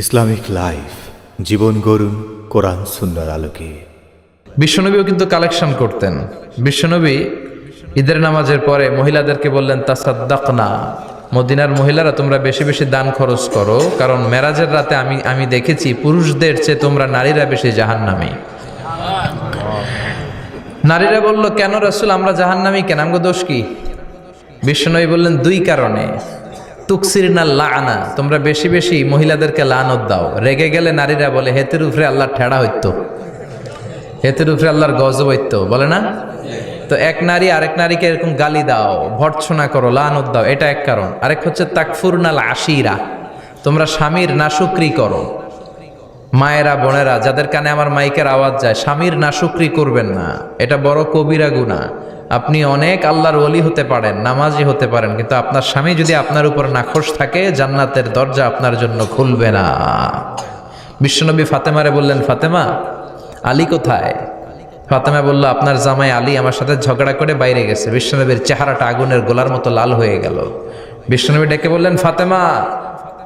Islamic life জীবন গড়ুন কোরআন সুন্নাহর আলোকে। বিশ্বনবীও কিন্তু collection করতেন। বিশ্বনবী ঈদের নামাজের পরে মহিলাদেরকে বললেন, তাসাদ্দাকনা, মদিনার মহিলারা তোমরা বেশি বেশি দান খরচ করো, কারণ মেরাজের রাতে আমি দেখেছি পুরুষদের চেয়ে তোমরা নারীরা বেশি জাহান্নামী। নারীরা বলল, কেন রাসূল, আমরা জাহান্নামী কেন, আমগো দোষ কি? বিশ্বনবী বললেন, দুই কারণে। তুকসিরনা লাআনা, তোমরা বেশি বেশি মহিলাদেরকে লানত দাও। রেগে গেলে নারীরা বলে, হেতের উপরে আল্লাহর ঠেড়া হইতো, হেতের উপরে আল্লাহর গজব হইতো, বলে না? তো এক নারী আরেক নারীকে এরকম গালি দাও, ভর্ৎসনা করো, লানত দাও, এটা এক কারণ। আরেক হচ্ছে তাকফুরনাল আশিরা, তোমরা স্বামীর নাশুকরি করো। মায়েরা, বোনেরা, যাদের কানে আমার মাইকের আওয়াজ যায়, স্বামীর নাশুকরি করবেন না, এটা বড় কবিরা গুনাহ। আপনি অনেক আল্লাহর ওলি হতে পারেন, নামাজি হতে পারেন, কিন্তু আপনার স্বামী যদি আপনার উপর নাখোশ থাকে, জান্নাতের দরজা আপনার জন্য খুলবে না। বিশ্বনবী ফাতেমারে বললেন, ফাতেমা, আলী কোথায়? ফাতেমা বলল, আপনার জামাই আলী আমার সাথে ঝগড়া করে বাইরে গেছে। বিশ্বনবীর চেহারাটা আগুনের গোলার মতো লাল হয়ে গেল। বিশ্বনবী ডেকে বললেন, ফাতেমা,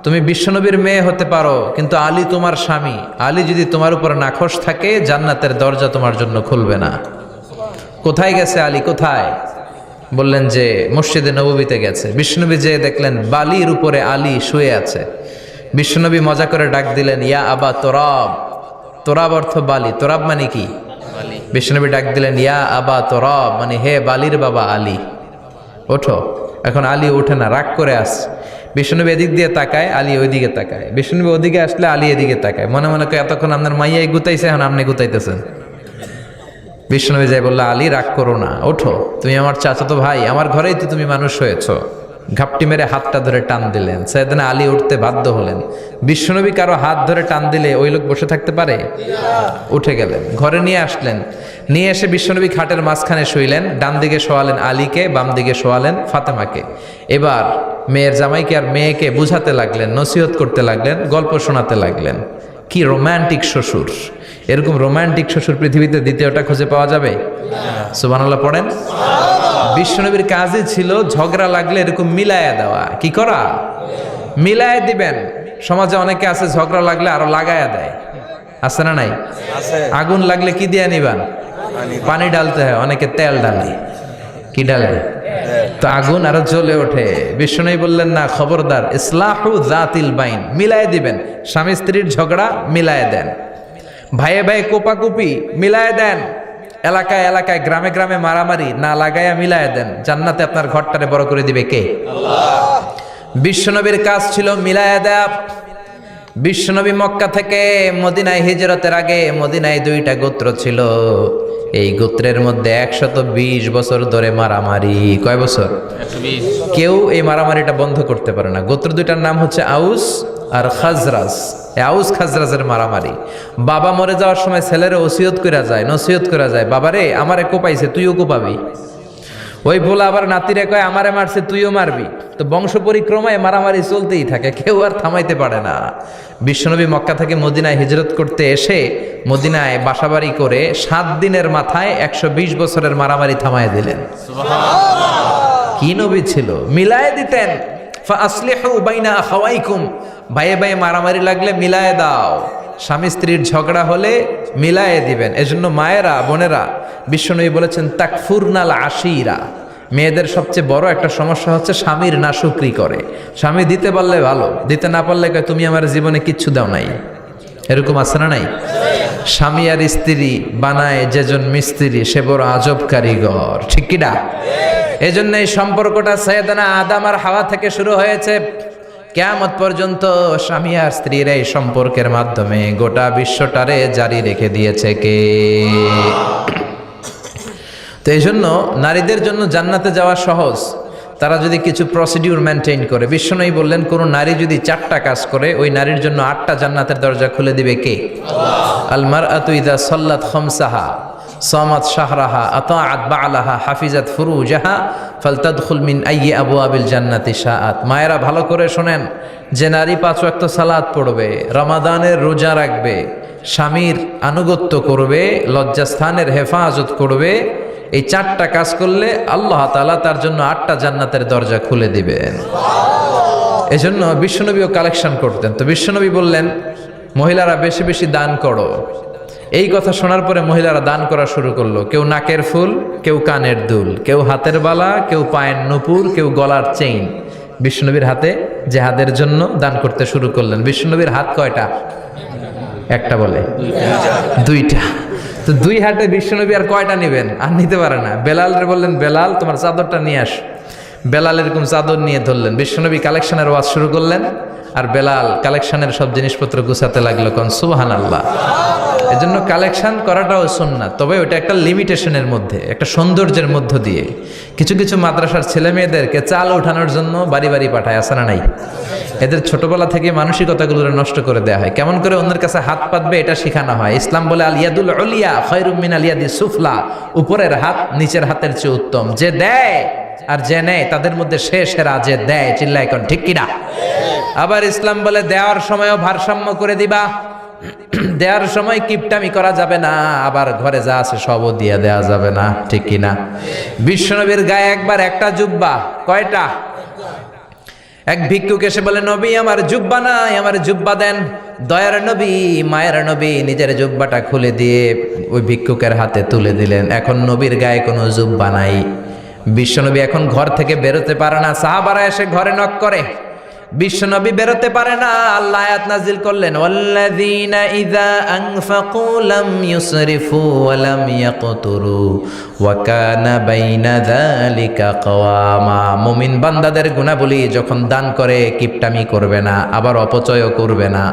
তুমি বিশ্বনবীর মেয়ে হতে পারো, কিন্তু আলী তোমার স্বামী। আলী যদি তোমার উপর নাখোশ থাকে, জান্নাতের দরজা তোমার জন্য খুলবে না। কোথায় গেছে আলী, কোথায়? বললেন যে মসজিদে নববীতে গেছে। বিশ্বনবী যে দেখলেন বালির উপরে আলী শুয়ে আছে। বিশ্বনবী মজা করে ডাক দিলেন, ইয়া আবা তোরাব। তোরাব অর্থ বালি, তোরাব মানে কি? বিশ্বনবী ডাক দিলেন, ইয়া আবা তোরাব, মানে হে বালির বাবা আলী, ওঠো। এখন আলী ওঠে না, রাগ করে আসছে। বিশ্বনবী এদিক দিয়ে তাকায়, আলী ওইদিকে তাকায়। বিশ্বনবী ওদিকে আসলে আলী এদিকে তাকায়, মনে মনে কয় এতক্ষণ আপনার মাইয়াই গুতাইছে, এখন আপনি গুতাইতেছেন। বিশ্বনবী যাই বললো, আলী রাগ করো না, ওঠো, তুমি আমার চাচাতো ভাই, আমার ঘরেই তো তুমি মানুষ হয়েছো। ঘাপটি মেরে হাতটা ধরে টান দিলেন। সাইয়েদনা আলী উঠতে বাধ্য হলেন। বিশ্বনবী কারো হাত ধরে টান দিলে ওই লোক বসে থাকতে পারে? উঠে গেলেন, ঘরে নিয়ে আসলেন। নিয়ে এসে বিশ্বনবী খাটের মাঝখানে শুইলেন। ডান দিকে শোয়ালেন আলীকে, বাম দিকে শোয়ালেন ফাতেমাকে। এবার মেয়ের জামাইকে আর মেয়েকে বুঝাতে লাগলেন, নসিহত করতে লাগলেন, গল্প শোনাতে লাগলেন। কি রোম্যান্টিক শ্বশুর! এরকম রোম্যান্টিক শ্বশুর পৃথিবীতে দ্বিতীয়টা খুঁজে পাওয়া যাবে? সুবহানাল্লাহ পড়েন। বিশ্বনবীর কাজই ছিল ঝগড়া লাগলে এরকম মিলায়া দেওয়া। কি করা? মিলায়া দিবেন। সমাজে অনেকে আছে ঝগড়া লাগলে আরো লাগায়া দেয়, আছে না নাই? আগুন লাগলে কি দিয়ে নিবান? পানি ডালতে হয়, অনেকে তেল ডালে। কি ডালে? তো আগুন আরো জ্বলে ওঠে। বিশ্বনবী বললেন, না, খবরদার, ইসলাহু যাতিল বাইন, মিলায় দিবেন। স্বামী স্ত্রীর ঝগড়া মিলায় দেন, ভাইয়ে ভাইয়ে কোপাকুপি মিলায় দেন, এলাকায় এলাকায় গ্রামে গ্রামে মারামারি না লাগাইয়া মিলায় দেন। জান্নাতে আপনার ঘরটারে বড় করে দিবে কে? আল্লাহ। বিশ্বনবীর কাজ ছিল মিলায়া দেয়া। বিশ্বনবী মক্কা থেকে মদিনায় হিজরতের আগে মদিনায় দুইটা গোত্র ছিল। এই গোত্রের মধ্যে 120 বছর ধরে মারামারি। কয় বছর? 120। কেউ এই মারামারিটা বন্ধ করতে পারে না। গোত্র দুইটার নাম হচ্ছে আউস আর খাজরাজ। আউস খাজরাজের মারামারি। বাবা মরে যাওয়ার সময় ছেলেরা ওসিয়ত করা যায়, নসিহত করা যায়, বাবারে আমারে কোপাইছে, তুইও কোপাবি। ওই বলে আবার নাতিরে কয়, আমারে মারছে, তুইও মারবি। তো বংশ পরিক্রমায় মারামারি চলতেই থাকে, কেউ আর থামাইতে পারে না। বিশ্বনবী মক্কা থেকে মদিনায় হিজরত করতে এসে মদিনায় বাসাবাড়ি করে 7 দিনের মাথায় 120 বছরের মারামারি থামায় দিলেন। কি নবী ছিল! মিলায় দিতেন। ফাসলিহু বাইনা আখাওয়াইকুম, ভাইয়ে ভাইয়ে মারামারি লাগলে মিলায় দাও। স্বামী স্ত্রীর ঝগড়া হলে মিলায়ে দিবেন। এজন্য মায়েরা, বোনেরা, বিশ্বনবী বলেছেন তাকফুরনাল আশিরা, মেয়েদের সবচেয়ে বড় একটা সমস্যা হচ্ছে স্বামীর নাশুকরি করে। স্বামী দিতে পারলে ভালো, দিতে না পারলে কয় তুমি আমার জীবনে কিচ্ছু দাও নাই। এরকম আছে না নাই? স্বামী আর স্ত্রী বানায় যেজন মিস্ত্রি, সে বড় আজব কারিগর। ঠিক কিনা? এজন্য এই সম্পর্কটা সাইয়েদনা আদম আর হাওয়া থেকে শুরু হয়েছে। কিয়ামত পর্যন্ত স্বামী আর স্ত্রীর এই সম্পর্কের মাধ্যমে গোটা বিশ্বটারে জারি রেখে দিয়েছে কে? তো এই জন্য নারীদের জন্য জান্নাতে যাওয়া সহজ, তারা যদি কিছু প্রসিডিউর মেনটেন করে। বিশ্বনবী বললেন, কোন নারী যদি 4টা কাজ করে, ওই নারীর জন্য 8টা জান্নাতের দরজা খুলে দিবে কে? আল্লাহ। আল মারআতু ইযা সাল্লাত খামসাহা সামাত শাহরাহা আতাআত বা'লাহা হাফিজাত ফুরুজাহা ফালতাদখুল মিন আইয়ি আবওয়াবিল জান্নাতি শাআত। মায়েরা ভালো করে শোনেন, যে নারী 5 ওয়াক্ত সালাত পড়বে, রমাদানের রোজা রাখবে, স্বামীর আনুগত্য করবে, লজ্জাস্থানের হেফাজত করবে, এই 4টা কাজ করলে আল্লাহ তাআলা তার জন্য 8টা জান্নাতের দরজা খুলে দিবেন। এজন্য বিশ্বনবীও কালেকশন করতেন। তো বিশ্বনবী বললেন, মহিলারা বেশি বেশি দান করো। এই কথা শোনার পরে মহিলারা দান করা শুরু করলো। কেউ নাকের ফুল, কেউ কানের দুল, কেউ হাতের বালা, কেউ পায়ের নুপুর, কেউ গলার চেইন বিশ্বনবীর হাতে জেহাদের জন্য দান করতে শুরু করলেন। বিশ্বনবীর হাত কয়টা? একটা বলে দুইটা। তো দুই হাতে বিশ্বনবী আর কয়টা নেবেন? আর নিতে পারে না। বেলালরে বললেন, বেলাল তোমার চাদরটা নিয়ে আস। বেলাল এরকম চাদর নিয়ে ধরলেন। বিশ্বনবী কালেকশনের ওয়াজ শুরু করলেন, আর বেলাল কালেকশনের সব জিনিসপত্র গুছাতে লাগলো। কোন সুবহানাল্লাহ। এজন্য কালেকশন করাটাও সুন্নাত, তবে ওটা একটা লিমিটেশনের মধ্যে, একটা সৌন্দর্যের মধ্য দিয়ে। কিছু কিছু মাদ্রাসার ছেলে মেয়েদেরকে চাল ওঠানোর জন্য বাড়ি বাড়ি পাঠায়, আছে না নাই? এদের ছোটবেলা থেকে মানসিকতাগুলো নষ্ট করে দেওয়া হয়। কেমন করে অন্যের কাছে হাত পাতবে এটা শেখানো হয়। ইসলাম বলে আল ইয়াদুল উলিয়া খায়রুম মিনাল ইয়াদি সুফলা, উপরের হাত নিচের হাতের চেয়ে উত্তম। যে দেয় আর যে নেয় তাদের মধ্যে সেরা যে দেয়। চিল্লায় কোন ঠিক কিনা? আবার ইসলাম বলে দেওয়ার সময়ও ভারসাম্য করে দিবা। দেওয়ার সময় কিপটামি করা যাবে না, আবার ঘরে যা আছে সবও দিয়ে দেওয়া যাবে না, ঠিক কিনা? বিশ্বনবীর গায়ে একবার একটা জুব্বা, কয়টা? এক ভিক্ষুক এসে বলে, নবী আমার জুব্বা নাই, আমার জুব্বা দেন। দয়ার নবী, মায়ের নবী নিজের জুব্বাটা খুলে দিয়ে ওই ভিক্ষুকের হাতে তুলে দিলেন। এখন নবীর গায়ে কোনো জুব্বা নাই। বিশ্বনবী এখন ঘর থেকে বেরোতে পারে না। সাহাবারা এসে ঘরে নক করে, বিশ্বনবী বেরোতে পারে না। আল্লাহ আয়াত নাজিল করলেন, ওয়াল্লাযীনা ইযা আনফাকু লাম ইউসরিফু ওয়া লাম ইয়াকতুরু ওয়া কানা বাইনা যালিকা কওয়ামা। মুমিন বান্দাদের গুণাবলী, যখন দান করে কিপটামি করবে না, আবার অপচয়ও করবে না।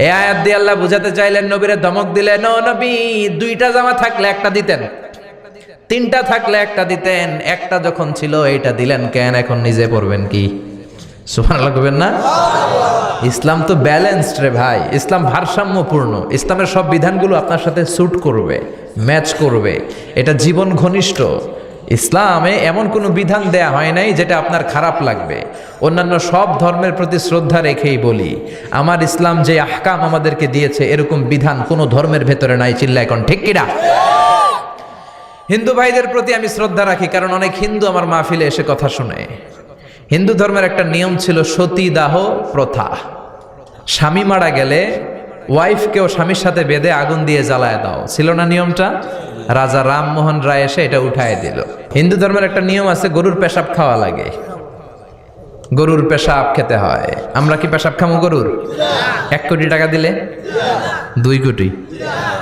এই আয়াত দিয়ে আল্লাহ বুঝাতে চাইলেন, নবীরে ধমক দিলেন, ও নবী, দুইটা জামা থাকলে একটা দিতেন, তিনটা থাকলে একটা দিতেন, একটা যখন ছিল এইটা দিলেন কেন? এখন নিজে পড়বেন কি? সুবহানাল্লাহ কইবেন না? ইসলাম তো ব্যালেন্সড রে ভাই, ইসলাম ভারসাম্যপূর্ণ। ইসলামের সব বিধানগুলো আপনার সাথে স্যুট করবে, ম্যাচ করবে। এটা জীবন ঘনিষ্ঠ। ইসলামে এমন কোনো বিধান দেয়া হয় নাই যেটা আপনার খারাপ লাগবে। অন্যান্য সব ধর্মের প্রতি শ্রদ্ধা রেখেই বলি, আমার ইসলাম যে আহকাম আমাদেরকে দিয়েছে এরকম বিধান কোনো ধর্মের ভেতরে নাই। চিল্লা এখন ঠিক কিনা? হিন্দু ভাইদের প্রতি আমি শ্রদ্ধা রাখি, কারণ অনেক হিন্দু আমার মাহফিলে এসে কথা শুনে। হিন্দু ধর্মের একটা নিয়ম ছিল সতীদাহ প্রথা। স্বামী মারা গেলে ওয়াইফকেও স্বামীর সাথে বেঁধে আগুন দিয়ে জ্বালায় দাও, ছিল না নিয়মটা? রাজা রামমোহন রায় এসে এটা উঠায় দিল। হিন্দু ধর্মের একটা নিয়ম আছে, গরুর পেশাব খাওয়া লাগে, গরুর পেশাব খেতে হয়। আমরা কি পেশাব খামো গরুর? 1 কোটি টাকা দিলে? 2 কোটি?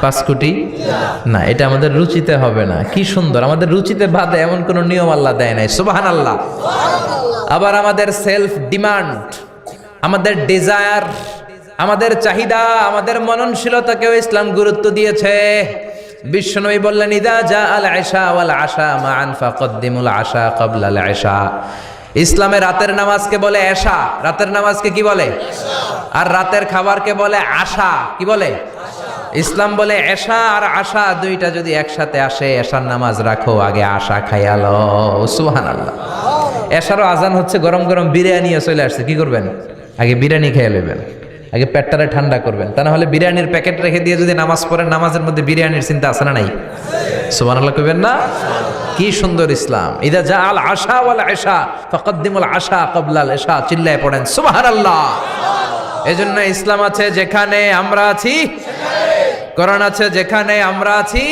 5 কোটি? না, এটা আমাদের রুচিতে হবে না। কি সুন্দর, আমাদের রুচিতে বাদে এমন কোন নিয়ম আল্লাহ দেয় নাই। সুবহানাল্লাহ। আবার আমাদের সেলফ ডিমান্ড, আমাদের ডিজায়ার, আমাদের চাহিদা, আমাদের মননশীলতাকেও ইসলাম গুরুত্ব দিয়েছে। বিশ্বনবী বললেন, ইদা জা আল ইশা ওয়াল আশা মান ফাকদ্দিমুল আশা ক্বাবলা আল ইশা। ইসলামে রাতের নামাজকে বলে এশা, রাতের নামাজকে কি বলে? আর রাতের খাবারকে বলে আশা, কি বলে? ইসলাম বলে এশা আর আশা দুইটা যদি একসাথে আসে, এশার নামাজ রাখো, আগে আশা খাইয়া লও। সুবহানাল্লাহ। এশারও আজান হচ্ছে, গরম গরম বিরিয়ানি চলে আসছে, কি করবেন? আগে বিরিয়ানি খেয়ে নেবেন, আগে পেটটারে ঠান্ডা করবেন। তা না হলে বিরিয়ানির প্যাকেট রেখে দিয়ে যদি নামাজ পড়েন, নামাজের মধ্যে বিরিয়ানির চিন্তা আছে না নাই? সুবহানাল্লাহ কইবেন না? কি সুন্দর ইসলাম। ইদা জা আল আশা ওয়াল ইশা ফাকদ্দিমুল আশা ক্বাবলা আল ইশা। চিল্লায় পড়েন সুবহানাল্লাহ। এজন্য ইসলাম আছে যেখানে আমরা আছি, কোরআন আছে যেখানে আমরা আছি।